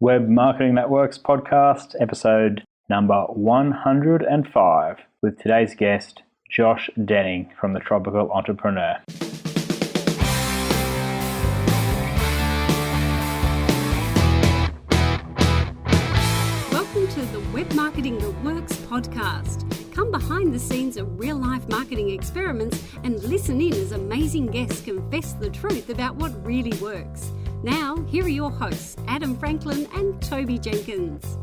Web Marketing That Works podcast, episode number 105, with today's guest, Josh Denning from The Tropical Entrepreneur. Welcome to the Web Marketing That Works podcast. Come behind the scenes of real-life marketing experiments and listen in as amazing guests confess the truth about what really works. Now, here are your hosts, Adam Franklin and Toby Jenkins.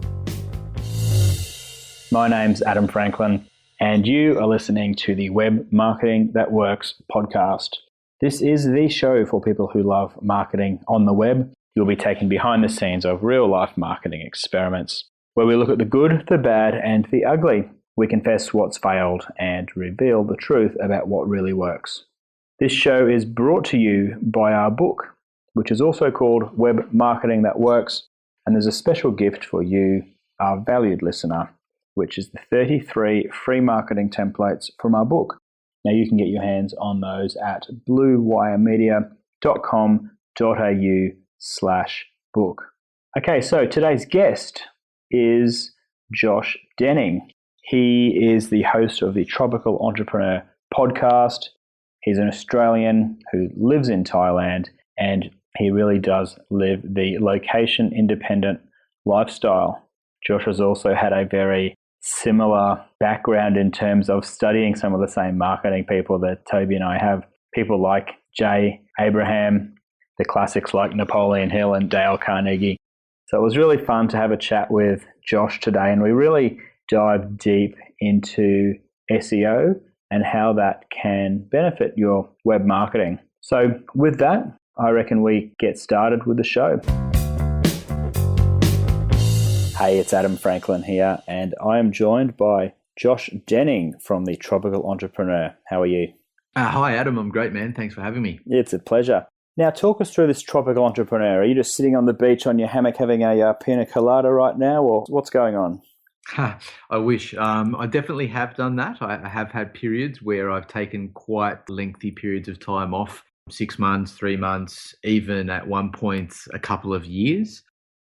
My name's Adam Franklin, and you are listening to the Web Marketing That Works podcast. This is the show for people who love marketing on the web. You'll be taken behind the scenes of real-life marketing experiments, where we look at the good, the bad, and the ugly. We confess what's failed and reveal the truth about what really works. This show is brought to you by our book, which is also called Web Marketing That Works, and there's a special gift for you, our valued listener, which is the 33 free marketing templates from our book. Now you can get your hands on those at bluewiremedia.com.au/book. Okay, so today's guest is Josh Denning. He is the host of the Tropical Entrepreneur podcast. He's an Australian who lives in Thailand, and he really does live the location-independent lifestyle. Josh has also had a very similar background in terms of studying some of the same marketing people that Toby and I have. People like Jay Abraham, the classics like Napoleon Hill and Dale Carnegie. So it was really fun to have a chat with Josh today, and we really dive deep into SEO and how that can benefit your web marketing. So with that, I reckon we get started with the show. Hey, it's Adam Franklin here, and I am joined by Josh Denning from the Tropical Entrepreneur. How are you? Hi, Adam. I'm great, man. Thanks for having me. It's a pleasure. Now, talk us through this Tropical Entrepreneur. Are you just sitting on the beach on your hammock having a pina colada right now, or what's going on? I wish. I definitely have done that. I have had periods where I've taken quite lengthy periods of time off, 6 months, 3 months, even at one point a couple of years.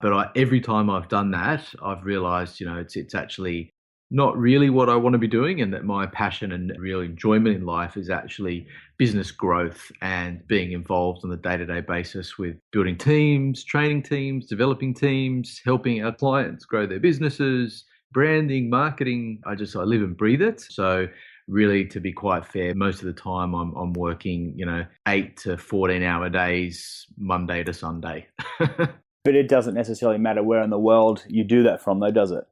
But every time I've done that, I've realized, it's actually not really what I want to be doing, and that my passion and real enjoyment in life is actually business growth and being involved on a day-to-day basis with building teams, training teams, developing teams, helping our clients grow their businesses, branding, marketing. I live and breathe it. So really, to be quite fair, most of the time I'm working, 8 to 14 hour days, Monday to Sunday. But it doesn't necessarily matter where in the world you do that from, though, does it?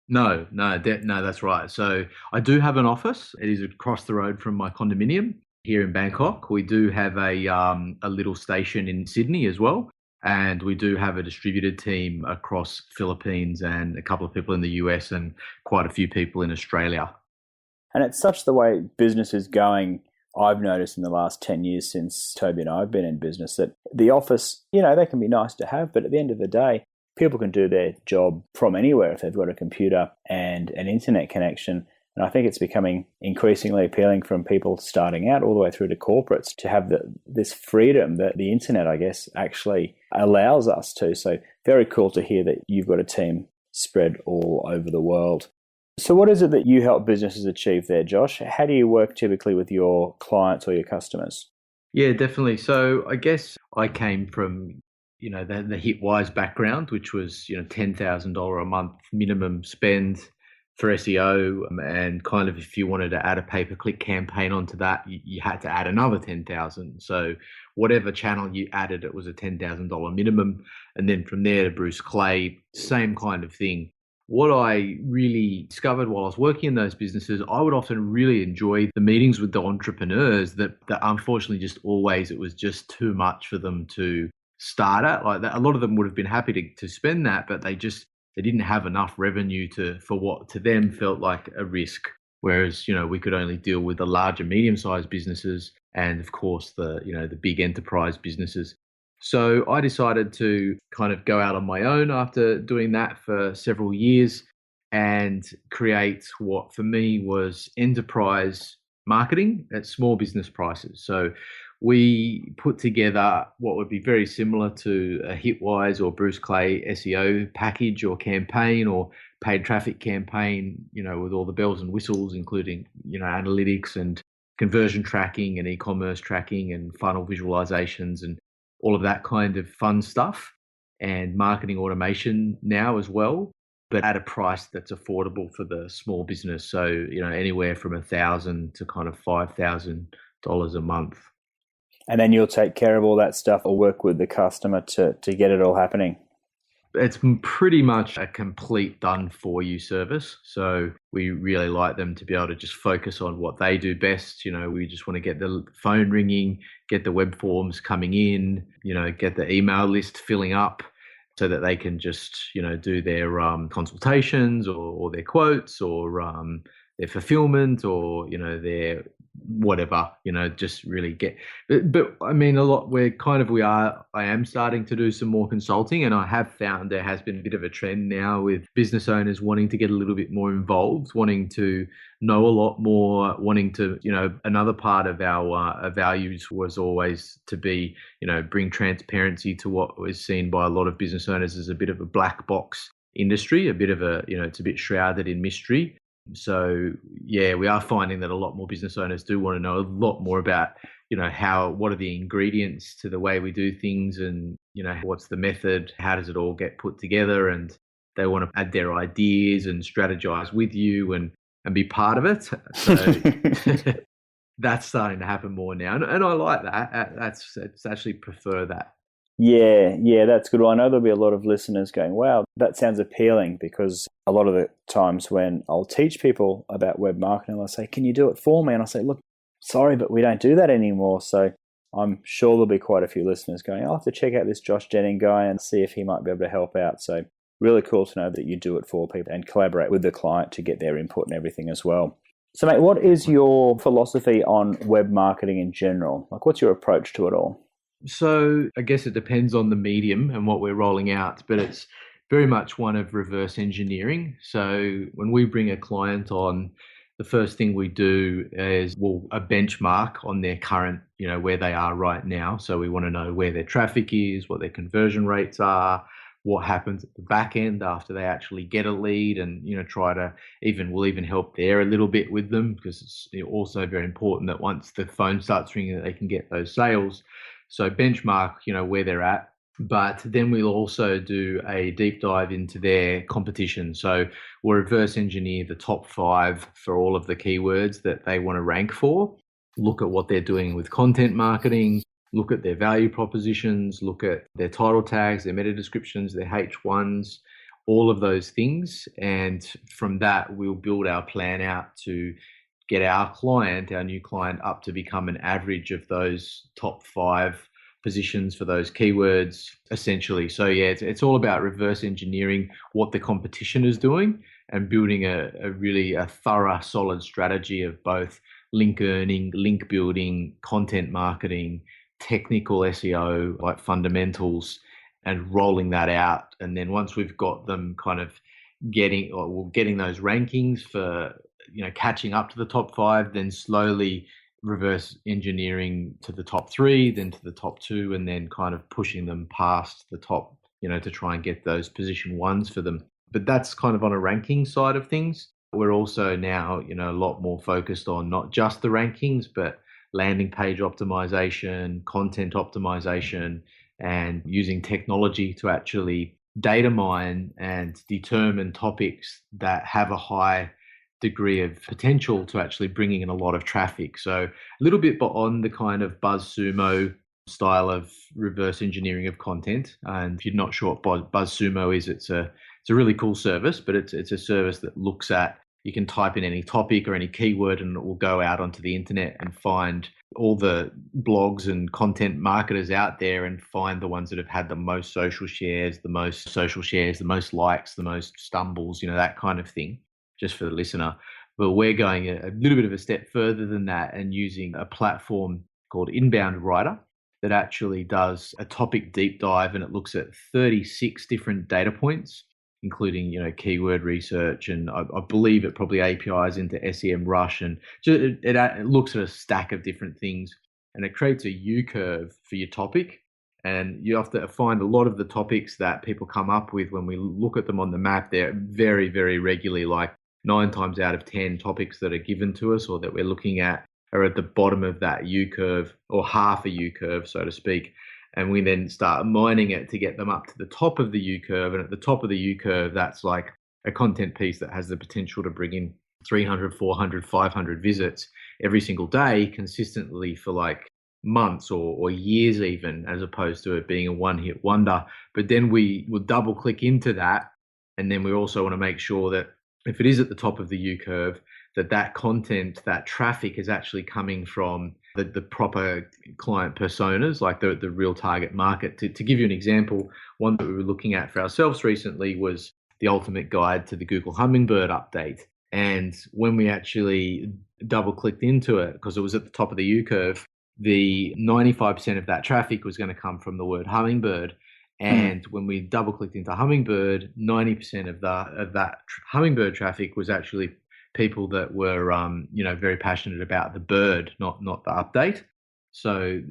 No, that's right. So I do have an office. It is across the road from my condominium here in Bangkok. We do have a little station in Sydney as well. And we do have a distributed team across Philippines and a couple of people in the US and quite a few people in Australia. And it's such the way business is going, I've noticed in the last 10 years since Toby and I have been in business, that the office, they can be nice to have, but at the end of the day, people can do their job from anywhere if they've got a computer and an internet connection. And I think it's becoming increasingly appealing from people starting out all the way through to corporates to have this freedom that the internet, I guess, actually allows us to. So very cool to hear that you've got a team spread all over the world. So what is it that you help businesses achieve there, Josh? How do you work typically with your clients or your customers? Yeah, definitely. So I guess I came from, the Hitwise background, which was, $10,000 a month minimum spend for SEO, and kind of if you wanted to add a pay-per-click campaign onto that, you had to add another 10,000. So whatever channel you added, it was a $10,000 minimum. And then from there to Bruce Clay, same kind of thing. What I really discovered while I was working in those businesses, I would often really enjoy the meetings with the entrepreneurs that unfortunately it was just too much for them to start at. Like that, a lot of them would have been happy to spend that, but they didn't have enough revenue for what to them felt like a risk. Whereas, we could only deal with the larger, medium-sized businesses and of course the big enterprise businesses. So I decided to kind of go out on my own after doing that for several years and create what for me was enterprise marketing at small business prices. So we put together what would be very similar to a Hitwise or Bruce Clay SEO package or campaign or paid traffic campaign, with all the bells and whistles, including, analytics and conversion tracking and e-commerce tracking and funnel visualizations and all of that kind of fun stuff, and marketing automation now as well, but at a price that's affordable for the small business. So, anywhere from $1,000 to kind of $5,000 a month. And then you'll take care of all that stuff or work with the customer to get it all happening. It's pretty much a complete done for you service. So we really like them to be able to just focus on what they do best. We just want to get the phone ringing, get the web forms coming in, get the email list filling up so that they can just, do their consultations or their quotes or their fulfillment or, their whatever, just really get. But I mean, I am starting to do some more consulting, and I have found there has been a bit of a trend now with business owners wanting to get a little bit more involved, wanting to know a lot more, wanting to, another part of our values was always to be, bring transparency to what was seen by a lot of business owners as a bit of a black box industry, a bit of a, it's a bit shrouded in mystery. So yeah, we are finding that a lot more business owners do want to know a lot more about, what are the ingredients to the way we do things, and, what's the method, how does it all get put together, and they want to add their ideas and strategize with you and be part of it. So that's starting to happen more now, and I like that. It's actually prefer that. Yeah, that's good. Well, I know there'll be a lot of listeners going, wow, that sounds appealing, because a lot of the times when I'll teach people about web marketing, they'll say, can you do it for me? And I'll say, look, sorry, but we don't do that anymore. So I'm sure there'll be quite a few listeners going, I'll have to check out this Josh Denning guy and see if he might be able to help out. So really cool to know that you do it for people and collaborate with the client to get their input and everything as well. So mate, what is your philosophy on web marketing in general? Like, what's your approach to it all? So I guess it depends on the medium and what we're rolling out, but it's very much one of reverse engineering. So when we bring a client on, the first thing we do is a benchmark on their current, where they are right now. So we want to know where their traffic is, what their conversion rates are, what happens at the back end after they actually get a lead, and, we'll even help there a little bit with them, because it's also very important that once the phone starts ringing that they can get those sales. So benchmark, where they're at, but then we'll also do a deep dive into their competition. So we'll reverse engineer the top 5 for all of the keywords that they want to rank for, look at what they're doing with content marketing, look at their value propositions, look at their title tags, their meta descriptions, their H1s, all of those things. And from that, we'll build our plan out to get our new client, up to become an average of those top 5 positions for those keywords, essentially. So yeah, it's all about reverse engineering what the competition is doing and building a really thorough, solid strategy of both link earning, link building, content marketing, technical SEO, like fundamentals, and rolling that out. And then once we've got them kind of getting those rankings for, catching up to the top 5, then slowly reverse engineering to the top 3, then to the top 2, and then kind of pushing them past the top, to try and get those position 1s for them. But that's kind of on a ranking side of things. We're also now, a lot more focused on not just the rankings, but landing page optimization, content optimization, and using technology to actually data mine and determine topics that have a high degree of potential to actually bringing in a lot of traffic. So a little bit beyond the kind of BuzzSumo style of reverse engineering of content. And if you're not sure what BuzzSumo is, it's a really cool service, but it's a service that looks at, you can type in any topic or any keyword and it will go out onto the internet and find all the blogs and content marketers out there and find the ones that have had the most social shares, the most likes, the most stumbles, that kind of thing, just for the listener. But we're going a little bit of a step further than that and using a platform called Inbound Writer that actually does a topic deep dive, and it looks at 36 different data points, including, keyword research, and I believe it probably APIs into SEMrush, and it looks at a stack of different things and it creates a U-curve for your topic. And you have to find a lot of the topics that people come up with when we look at them on the map, they're very, very regularly, like 9 times out of 10 topics that are given to us or that we're looking at are at the bottom of that U-curve, or half a U-curve, so to speak. And we then start mining it to get them up to the top of the U-curve. And at the top of the U-curve, that's like a content piece that has the potential to bring in 300, 400, 500 visits every single day consistently for like months or years even, as opposed to it being a one-hit wonder. But then we will double click into that. And then we also want to make sure that if it is at the top of the U-curve, that content, that traffic is actually coming from the proper client personas, like the real target market. To give you an example, one that we were looking at for ourselves recently was the ultimate guide to the Google Hummingbird update. And when we actually double clicked into it, because it was at the top of the U-curve, the 95% of that traffic was going to come from the word hummingbird. And when we double clicked into hummingbird, 90% of that hummingbird traffic was actually people that were, very passionate about the bird, not the update. So,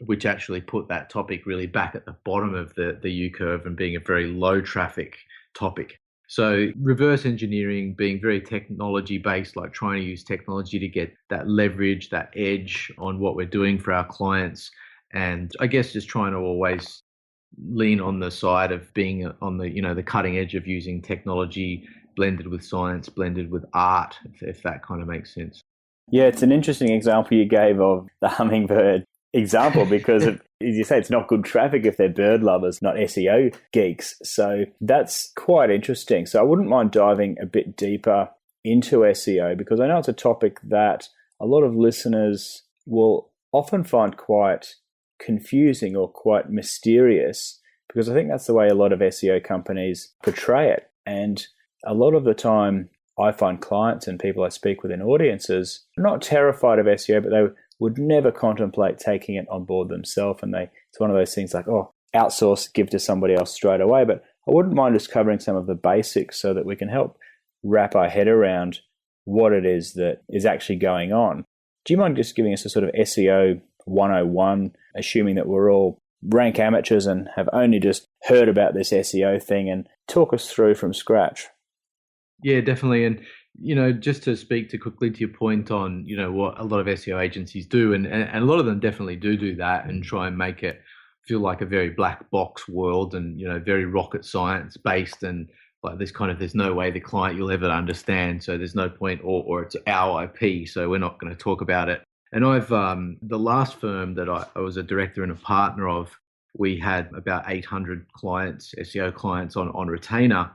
which actually put that topic really back at the bottom of the U-curve and being a very low traffic topic. So reverse engineering, being very technology based, like trying to use technology to get that leverage, that edge on what we're doing for our clients. And I guess just trying to always lean on the side of being on the cutting edge of using technology blended with science, blended with art, if that kind of makes sense. Yeah, it's an interesting example you gave of the hummingbird example because, as you say, it's not good traffic if they're bird lovers, not SEO geeks. So that's quite interesting. So I wouldn't mind diving a bit deeper into SEO because I know it's a topic that a lot of listeners will often find quite confusing or quite mysterious, because I think that's the way a lot of SEO companies portray it. And a lot of the time I find clients and people I speak with in audiences are not terrified of SEO, but they would never contemplate taking it on board themselves. And it's one of those things like, outsource, give to somebody else straight away. But I wouldn't mind just covering some of the basics so that we can help wrap our head around what it is that is actually going on. Do you mind just giving us a sort of SEO 101, assuming that we're all rank amateurs and have only just heard about this SEO thing, and talk us through from scratch? Yeah, definitely. And, just to speak quickly to your point on, what a lot of SEO agencies do, and a lot of them definitely do that and try and make it feel like a very black box world and, very rocket science based, and like there's no way the client you'll ever understand. So there's no point, or it's our IP. So we're not going to talk about it. And I've, the last firm that I was a director and a partner of, we had about 800 clients, SEO clients on retainer.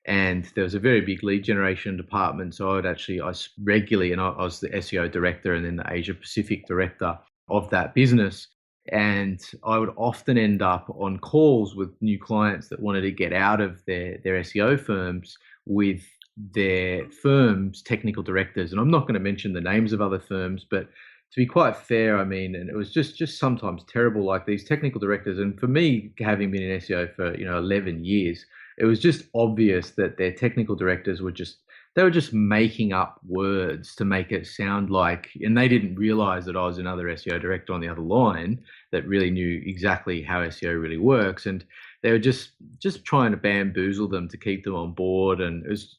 And there was a very big lead generation department. So I regularly, and I was the SEO director and then the Asia Pacific director of that business. And I would often end up on calls with new clients that wanted to get out of their SEO firms with their firm's technical directors. And I'm not going to mention the names of other firms, but to be quite fair, and it was just sometimes terrible, like these technical directors. And for me, having been in SEO for, 11 years, it was just obvious that their technical directors were just making up words to make it sound like, and they didn't realize that I was another SEO director on the other line that really knew exactly how SEO really works. And they were just trying to bamboozle them to keep them on board. And it was,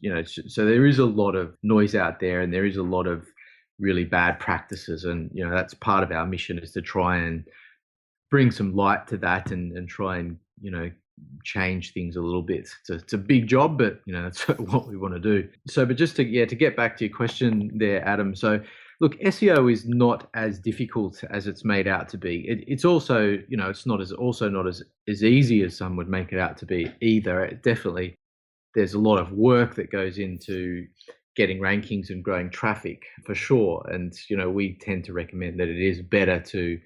so there is a lot of noise out there, and there is a lot of really bad practices. And, that's part of our mission, is to try and bring some light to that and try and, change things a little bit. It's a big job, but that's what we want to do. So, but just to get back to your question there, Adam. So, look, SEO is not as difficult as it's made out to be. It's also, it's not as easy as some would make it out to be either. Definitely, there's a lot of work that goes into getting rankings and growing traffic for sure. And we tend to recommend that it is better to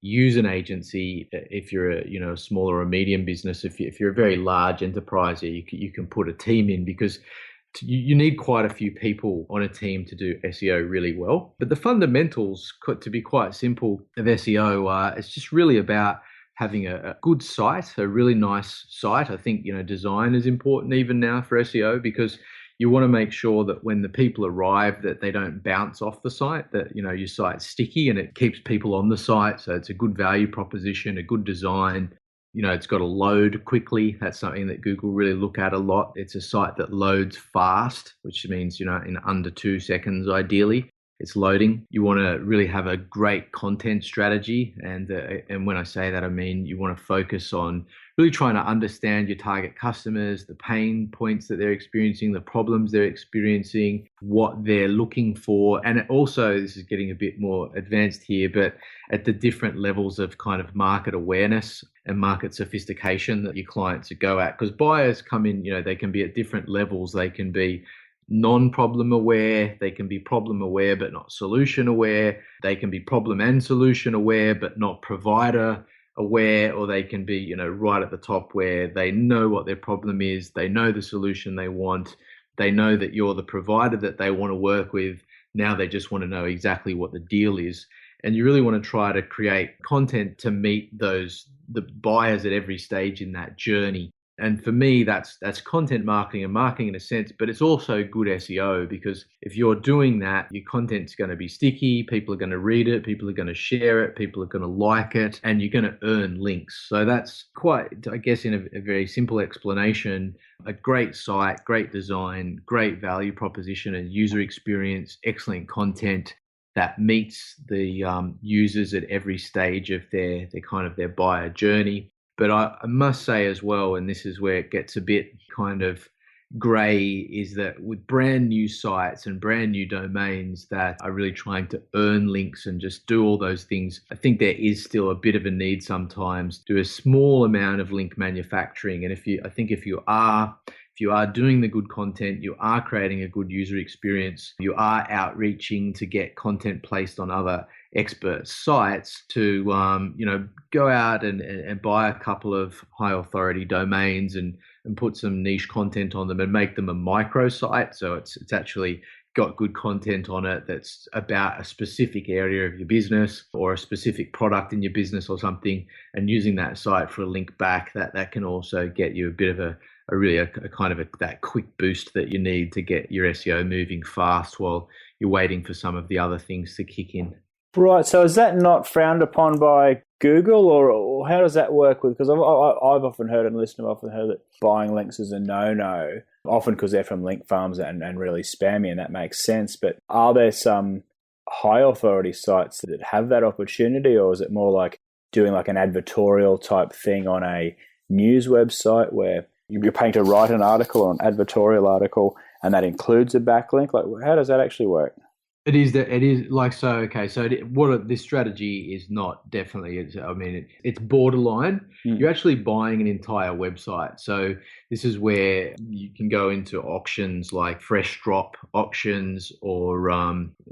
use an agency if you're a small or a medium business. If you're a very large enterprise, you can put a team in, because you need quite a few people on a team to do SEO really well. But the fundamentals, to be quite simple, of SEO, it's just really about having a good site, a really nice site. I think design is important even now for SEO, because you want to make sure that when the people arrive that they don't bounce off the site, that, you know, your site's sticky and it keeps people on the site. So it's a good value proposition, a good design. You know, it's got to load quickly. That's something that Google really look at a lot. It's a site that loads fast, which means, you know, in under 2 seconds, ideally, it's loading. You want to really have a great content strategy. And when I say that, I mean, you want to focus on really trying to understand your target customers, the pain points that they're experiencing, the problems they're experiencing, what they're looking for. And also, this is getting a bit more advanced here, but at the different levels of kind of market awareness and market sophistication that your clients go at. Because buyers come in, you know, they can be at different levels. They can be non-problem aware, they can be problem aware but not solution aware, they can be problem and solution aware but not provider aware, or they can be, you know, right at the top where they know what their problem is, they know the solution they want, they know that you're the provider that they want to work with. Now they just want to know exactly what the deal is. And you really want to try to create content to meet the buyers at every stage in that journey. And for me, that's content marketing and marketing in a sense, but it's also good SEO, because if you're doing that, your content's going to be sticky, people are going to read it, people are going to share it, people are going to like it, and you're going to earn links. So that's quite, I guess, in a very simple explanation, a great site, great design, great value proposition and user experience, excellent content that meets the users at every stage of their buyer journey. But I must say as well, and this is where it gets a bit kind of grey, is that with brand new sites and brand new domains that are really trying to earn links and just do all those things, I think there is still a bit of a need sometimes to do a small amount of link manufacturing. And if you are doing the good content, you are creating a good user experience, you are outreaching to get content placed on other expert sites, to go out and buy a couple of high authority domains and put some niche content on them and make them a microsite. So it's actually got good content on it that's about a specific area of your business or a specific product in your business or something, and using that site for a link back, that can also get you a bit of a that quick boost that you need to get your SEO moving fast while you're waiting for some of the other things to kick in. Right. So is that not frowned upon by Google, or how does that work with? Because I've often heard, and listeners have often heard, that buying links is a no-no, often because they're from link farms and really spammy, and that makes sense. But are there some high authority sites that have that opportunity, or is it more like doing like an advertorial type thing on a news website where you're paying to write an article or an advertorial article and that includes a backlink? Like, how does that actually work? It is like, so, okay. So this strategy is not definitely, it's borderline. You're actually buying an entire website. So this is where you can go into auctions like Fresh Drop auctions, or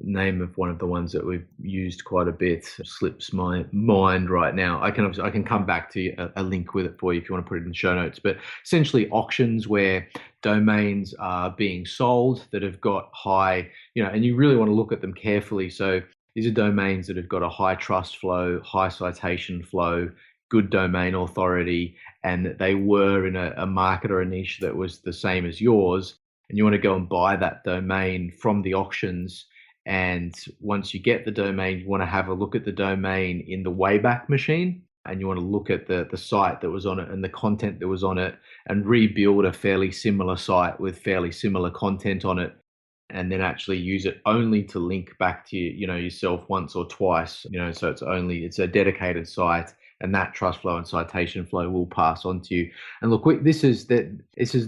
name of one of the ones that we've used quite a bit slips my mind right now. I can come back to a link with it for you if you want to put it in the show notes. But essentially auctions where domains are being sold that have got high, and you really want to look at them carefully. So these are domains that have got a high trust flow, high citation flow, good domain authority, and that they were in a market or a niche that was the same as yours. And you want to go and buy that domain from the auctions. And once you get the domain, you want to have a look at the domain in the Wayback Machine. And you want to look at the site that was on it and the content that was on it, and rebuild a fairly similar site with fairly similar content on it, and then actually use it only to link back to yourself once or twice. So it's a dedicated site, and that trust flow and citation flow will pass on to you. And look, this is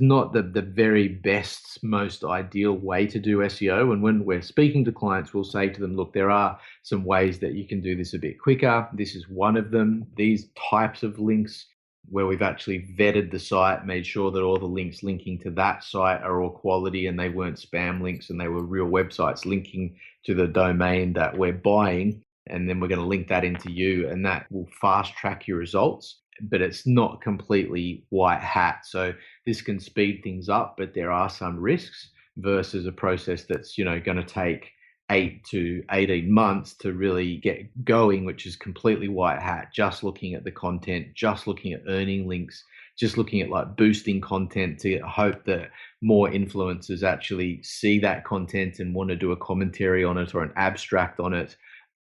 not the very best, most ideal way to do SEO. And when we're speaking to clients, we'll say to them, look, there are some ways that you can do this a bit quicker. This is one of them. These types of links where we've actually vetted the site, made sure that all the links linking to that site are all quality and they weren't spam links and they were real websites linking to the domain that we're buying. And then we're going to link that into you, and that will fast track your results. But it's not completely white hat. So this can speed things up, but there are some risks versus a process that's, going to take 8 to 18 months to really get going, which is completely white hat, just looking at the content, just looking at earning links, just looking at like boosting content to hope that more influencers actually see that content and want to do a commentary on it or an abstract on it,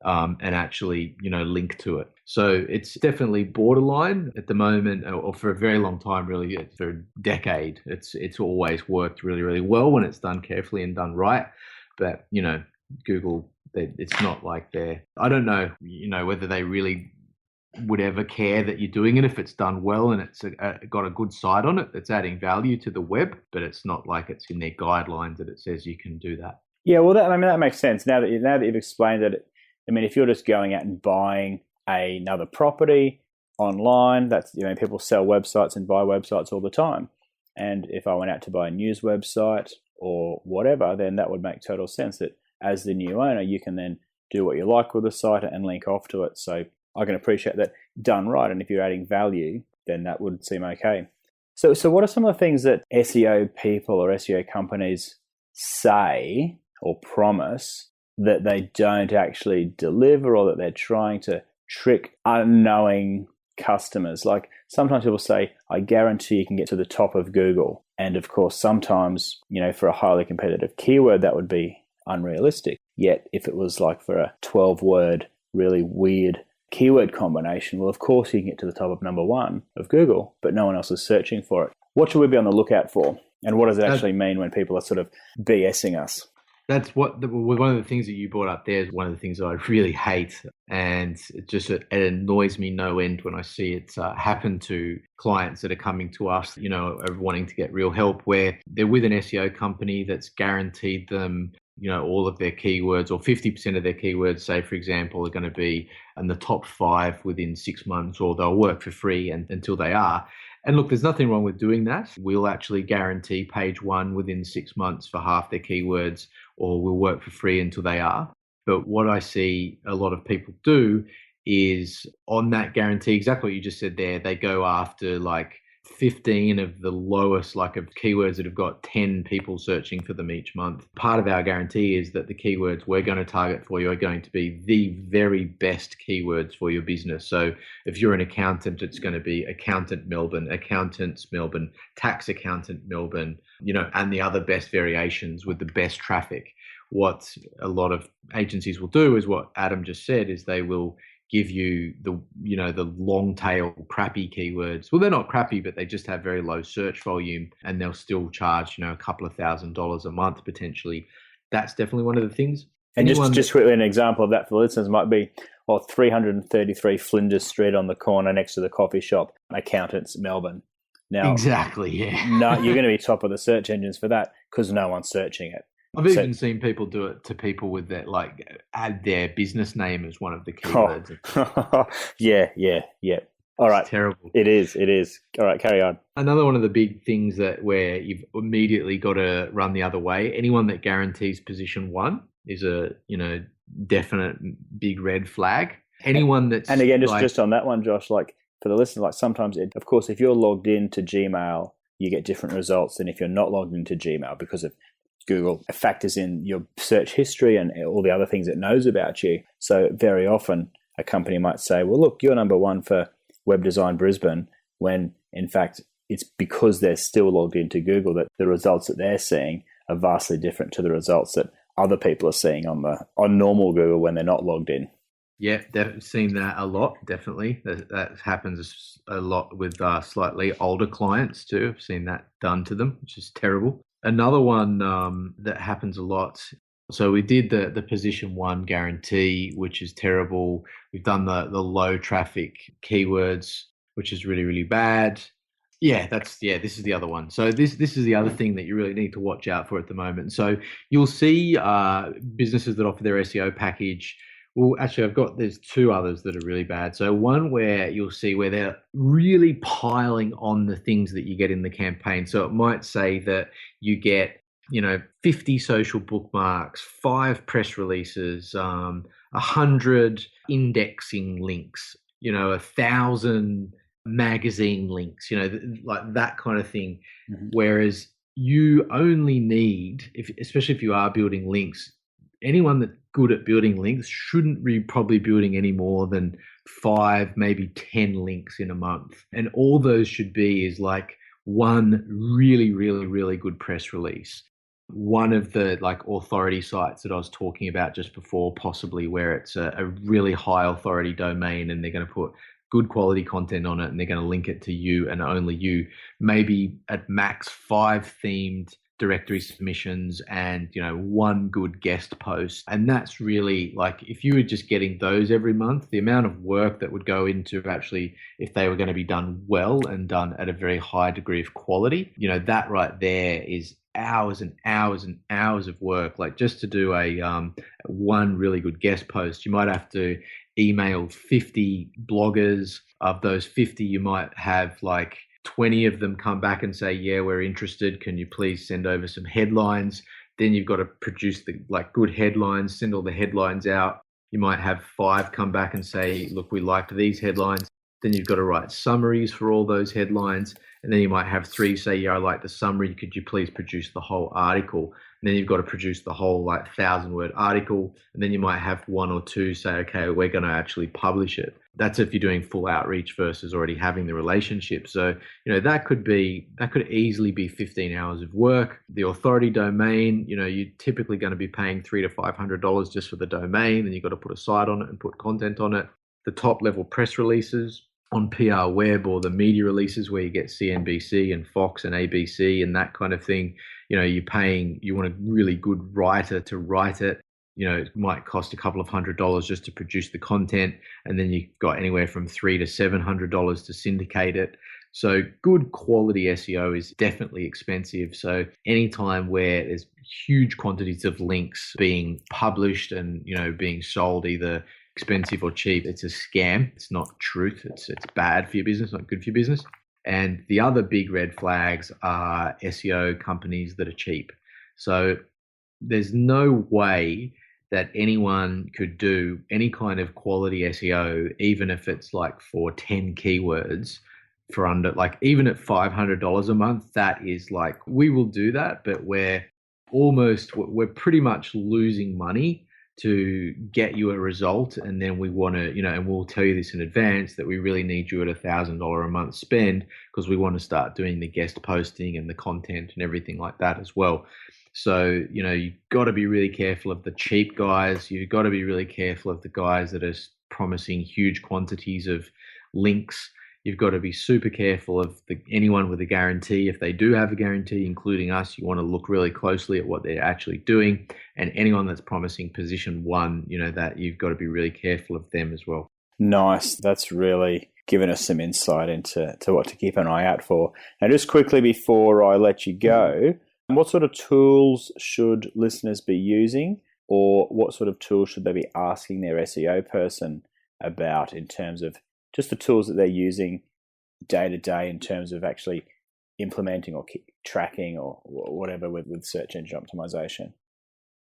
and actually, link to it. So it's definitely borderline at the moment, or for a very long time, really, for a decade. It's always worked really, really well when it's done carefully and done right. But, Google, it's not like I don't know, whether they really would ever care that you're doing it if it's done well and it's got a good side on it that's adding value to the web, but it's not like it's in their guidelines that it says you can do that. Yeah, well, that makes sense. Now that you've explained it, if you're just going out and buying another property online, that's, people sell websites and buy websites all the time. And if I went out to buy a news website or whatever, then that would make total sense that as the new owner, you can then do what you like with the site and link off to it. So I can appreciate that done right. And if you're adding value, then that would seem okay. So what are some of the things that SEO people or SEO companies say or promise that they don't actually deliver, or that they're trying to trick unknowing customers? Like sometimes people say, I guarantee you can get to the top of Google. And of course, sometimes, for a highly competitive keyword, that would be unrealistic. Yet if it was like for a 12-word, really weird keyword combination, well, of course you can get to the top of number 1 of Google, but no one else is searching for it. What should we be on the lookout for? And what does it actually mean when people are sort of BSing us? That's one of the things that you brought up there is one of the things that I really hate, and it annoys me no end when I see it happen to clients that are coming to us, are wanting to get real help, where they're with an SEO company that's guaranteed them, all of their keywords, or 50% of their keywords, say, for example, are going to be in the top 5 within 6 months, or they'll work for free until they are. And look, there's nothing wrong with doing that. We'll actually guarantee page 1 within 6 months for half their keywords, or we'll work for free until they are. But what I see a lot of people do is on that guarantee, exactly what you just said there, they go after like 15 of the lowest of keywords that have got 10 people searching for them each month. Part of our guarantee is that the keywords we're going to target for you are going to be the very best keywords for your business. So if you're an accountant, it's going to be accountant Melbourne, accountants Melbourne, tax accountant Melbourne, and the other best variations with the best traffic. What a lot of agencies will do is what Adam just said, is they will give you the long tail crappy keywords. Well, they're not crappy, but they just have very low search volume, and they'll still charge, a couple of $1,000s a month potentially. That's definitely one of the things. And just quickly, an example of that for listeners might be, 333 Flinders Street on the corner next to the coffee shop, accountants Melbourne. Now, exactly, yeah. No, you're going to be top of the search engines for that because no one's searching it. I've even seen people do it to people with that, add their business name as one of the keywords. Oh. Yeah. All right. It's terrible. It is. All right, carry on. Another one of the big things where you've immediately got to run the other way. Anyone that guarantees position 1 is a, definite big red flag. Anyone that's... And again, just on that one, Josh, for the listener, sometimes, of course, if you're logged into Gmail, you get different results than if you're not logged into Gmail, because of Google factors in your search history and all the other things it knows about you. So very often a company might say, well, look, you're number 1 for Web Design Brisbane, when in fact it's because they're still logged into Google that the results that they're seeing are vastly different to the results that other people are seeing on normal Google when they're not logged in. Yeah, seen that a lot, definitely. That happens a lot with slightly older clients too. I've seen that done to them, which is terrible. Another one that happens a lot. So we did the position 1 guarantee, which is terrible. We've done the low traffic keywords, which is really, really bad. Yeah, this is the other one. So this is the other thing that you really need to watch out for at the moment. So you'll see businesses that offer their SEO package. Well, actually, there's 2 others that are really bad. So one where you'll see where they're really piling on the things that you get in the campaign. So it might say that you get, 50 social bookmarks, 5 press releases, 100 indexing links, 1,000 magazine links, like that kind of thing. Mm-hmm. Whereas you only need, especially if you are building links, anyone that's good at building links shouldn't be probably building any more than 5, maybe 10 links in a month. And all those should be is like one really, really, really good press release. One of the like authority sites that I was talking about just before, possibly where it's a really high authority domain and they're going to put good quality content on it and they're going to link it to you and only you, maybe at max 5 themed directory submissions and one good guest post. And that's really like, if you were just getting those every month, the amount of work that would go into actually, if they were going to be done well and done at a very high degree of quality, that right there is hours and hours and hours of work. Like just to do a one really good guest post, you might have to email 50 bloggers. Of those 50, you might have like 20 of them come back and say, yeah, we're interested. Can you please send over some headlines? Then you've got to produce the like good headlines, send all the headlines out. You might have 5 come back and say, look, we liked these headlines. Then you've got to write summaries for all those headlines. And then you might have 3 say, yeah, I like the summary. Could you please produce the whole article? And then you've got to produce the whole like 1,000-word article. And then you might have 1 or 2 say, okay, we're going to actually publish it. That's if you're doing full outreach versus already having the relationship. So, that could easily be 15 hours of work. The authority domain, you're typically going to be paying $300 to $500 just for the domain. Then you've got to put a site on it and put content on it. The top level press releases on PR Web, or the media releases where you get CNBC and Fox and ABC and that kind of thing, you want a really good writer to write it. It might cost a couple of $100 just to produce the content, and then you've got anywhere from $300 to $700 to syndicate it. So good quality SEO is definitely expensive. So anytime where there's huge quantities of links being published and being sold either expensive or cheap, it's a scam. It's not truth. It's bad for your business, not good for your business. And the other big red flags are SEO companies that are cheap. So there's no way that anyone could do any kind of quality SEO, even if it's like for 10 keywords for under, like even at $500 a month, that is like, we will do that, but we're pretty much losing money to get you a result. And then we want to, and we'll tell you this in advance that we really need you at $1,000 a month spend because we want to start doing the guest posting and the content and everything like that as well. So, you've got to be really careful of the cheap guys. You've got to be really careful of the guys that are promising huge quantities of links. You've got to be super careful of anyone with a guarantee. If they do have a guarantee, including us, you want to look really closely at what they're actually doing. And anyone that's promising position 1, that you've got to be really careful of them as well. Nice. That's really given us some insight into what to keep an eye out for. Now, just quickly before I let you go, what sort of tools should listeners be using, or what sort of tools should they be asking their SEO person about in terms of just the tools that they're using day to day in terms of actually implementing or tracking or whatever with search engine optimization?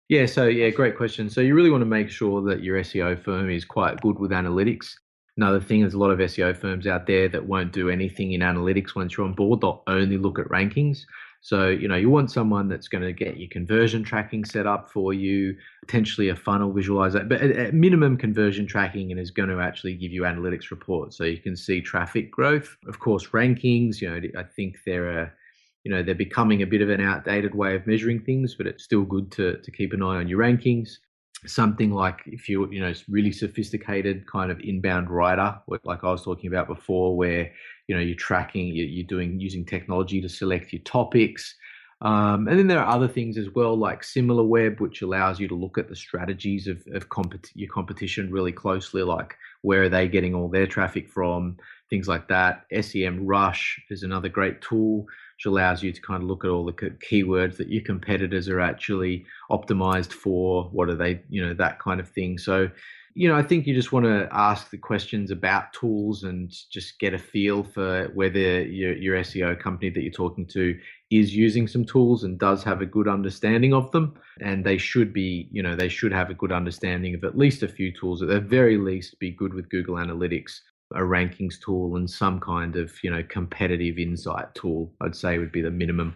Yeah, great question. So you really want to make sure that your SEO firm is quite good with analytics. Another thing, there's a lot of SEO firms out there that won't do anything in analytics once you're on board. They'll only look at rankings. So, you want someone that's going to get your conversion tracking set up for you, potentially a funnel visualization, but at minimum conversion tracking, and is going to actually give you analytics reports so you can see traffic growth. Of course, rankings, I think they're becoming a bit of an outdated way of measuring things, but it's still good to keep an eye on your rankings. Something like if you're, really sophisticated kind of inbound writer, like I was talking about before, where, you're tracking, using technology to select your topics. And then there are other things as well, like SimilarWeb, which allows you to look at the strategies of your competition really closely, like where are they getting all their traffic from, things like that. SEMrush is another great tool, which allows you to kind of look at all the keywords that your competitors are actually optimized for. What are they, that kind of thing. So, I think you just want to ask the questions about tools and just get a feel for whether your SEO company that you're talking to is using some tools and does have a good understanding of them. And they should be, they should have a good understanding of at least a few tools. At the very least, be good with Google Analytics, a rankings tool, and some kind of, competitive insight tool, I'd say would be the minimum.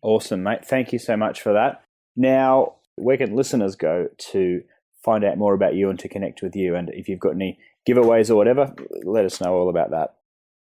Awesome, mate. Thank you so much for that. Now, where can listeners go to find out more about you and to connect with you? And if you've got any giveaways or whatever, let us know all about that.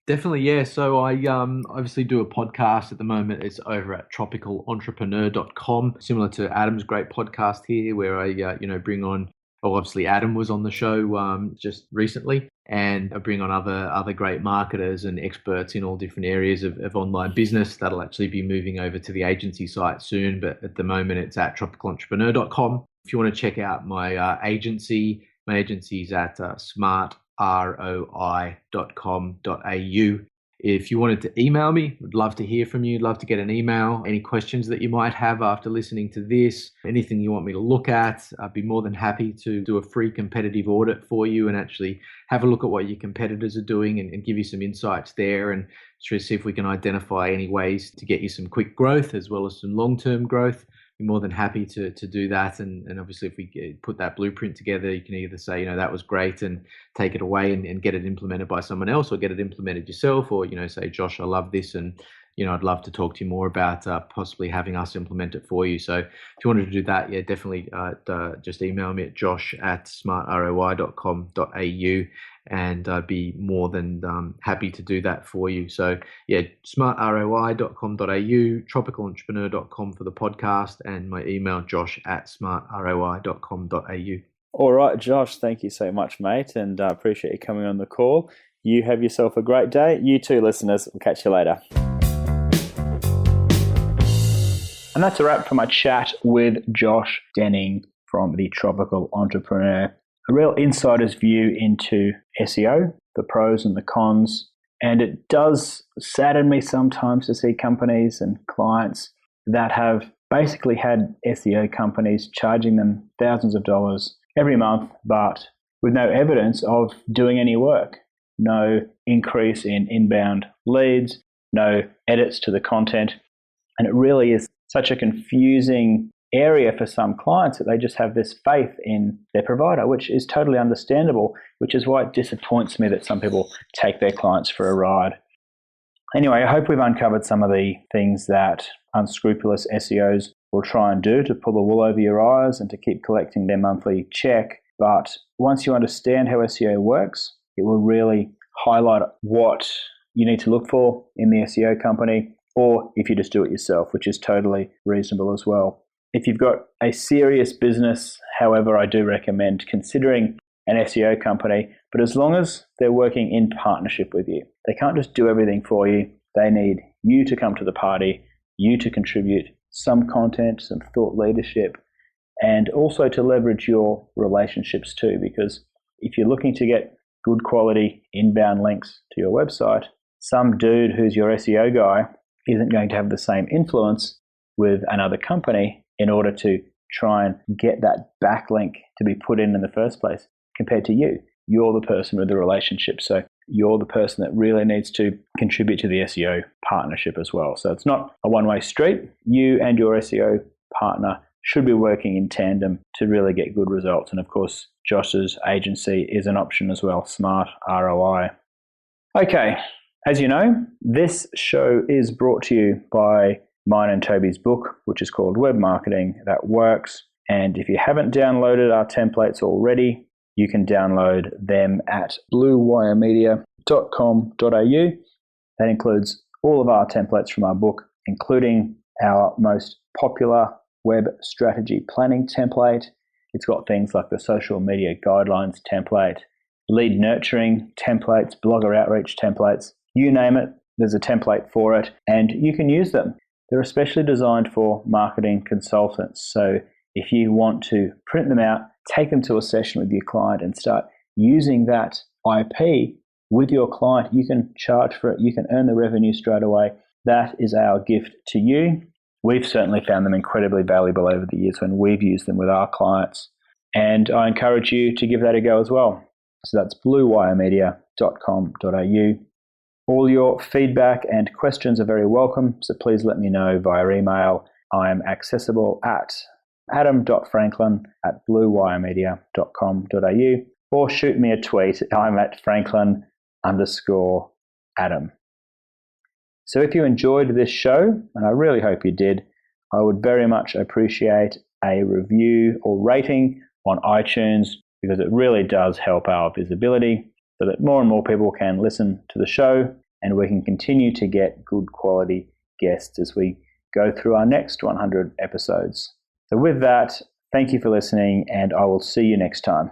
Definitely, yeah. So I obviously do a podcast at the moment. It's over at tropicalentrepreneur.com, similar to Adam's great podcast here, where I bring on. Well, obviously Adam was on the show just recently, and I bring on other great marketers and experts in all different areas of online business. That'll actually be moving over to the agency site soon, but at the moment it's at tropicalentrepreneur.com. If you want to check out my agency, my agency's at smartroi.com.au. If you wanted to email me, I'd love to hear from you. I'd love to get an email. Any questions that you might have after listening to this, anything you want me to look at, I'd be more than happy to do a free competitive audit for you and actually have a look at what your competitors are doing and give you some insights there and try to see if we can identify any ways to get you some quick growth as well as some long-term growth. Be more than happy to do that. And obviously, if we put that blueprint together, you can either say, that was great and take it away and get it implemented by someone else, or get it implemented yourself, or, say, Josh, I love this. And, I'd love to talk to you more about possibly having us implement it for you. So if you wanted to do that, yeah, definitely just email me at josh@smartroi.com.au. And I'd be more than happy to do that for you. So yeah, smartroi.com.au, tropicalentrepreneur.com for the podcast, and my email, josh@smartroi.com.au. All right, Josh, thank you so much, mate, and I appreciate you coming on the call. You have yourself a great day. You too, listeners. We'll catch you later. And that's a wrap for my chat with Josh Denning from the Tropical Entrepreneur. A real insider's view into SEO, the pros and the cons. And it does sadden me sometimes to see companies and clients that have basically had SEO companies charging them thousands of dollars every month, but with no evidence of doing any work. No increase in inbound leads, no edits to the content. And it really is such a confusing area for some clients that they just have this faith in their provider, which is totally understandable, which is why it disappoints me that some people take their clients for a ride. Anyway, I hope we've uncovered some of the things that unscrupulous SEOs will try and do to pull the wool over your eyes and to keep collecting their monthly check. But once you understand how SEO works, it will really highlight what you need to look for in the SEO company, or if you just do it yourself, which is totally reasonable as well. If you've got a serious business, however, I do recommend considering an SEO company, but as long as they're working in partnership with you. They can't just do everything for you. They need you to come to the party, you to contribute some content, some thought leadership, and also to leverage your relationships too, because if you're looking to get good quality inbound links to your website, some dude who's your SEO guy isn't going to have the same influence with another company in order to try and get that backlink to be put in the first place compared to you. You're the person with the relationship. So you're the person that really needs to contribute to the SEO partnership as well. So it's not a one-way street. You and your SEO partner should be working in tandem to really get good results. And of course, Josh's agency is an option as well, Smart ROI. Okay, as you know, this show is brought to you by mine and Toby's book, which is called Web Marketing That Works. And if you haven't downloaded our templates already, you can download them at bluewiremedia.com.au. That includes all of our templates from our book, including our most popular web strategy planning template. It's got things like the social media guidelines template, lead nurturing templates, blogger outreach templates, you name it, there's a template for it, and you can use them. They're especially designed for marketing consultants. So if you want to print them out, take them to a session with your client and start using that IP with your client, you can charge for it, you can earn the revenue straight away. That is our gift to you. We've certainly found them incredibly valuable over the years when we've used them with our clients. And I encourage you to give that a go as well. So that's bluewiremedia.com.au. All your feedback and questions are very welcome, so please let me know via email. I am accessible at adam.franklin@bluewiremedia.com.au, or shoot me a tweet. I'm at Franklin_Adam. So if you enjoyed this show, and I really hope you did, I would very much appreciate a review or rating on iTunes. because it really does help our visibility so that more and more people can listen to the show and we can continue to get good quality guests as we go through our next 100 episodes. So with that, thank you for listening, and I will see you next time.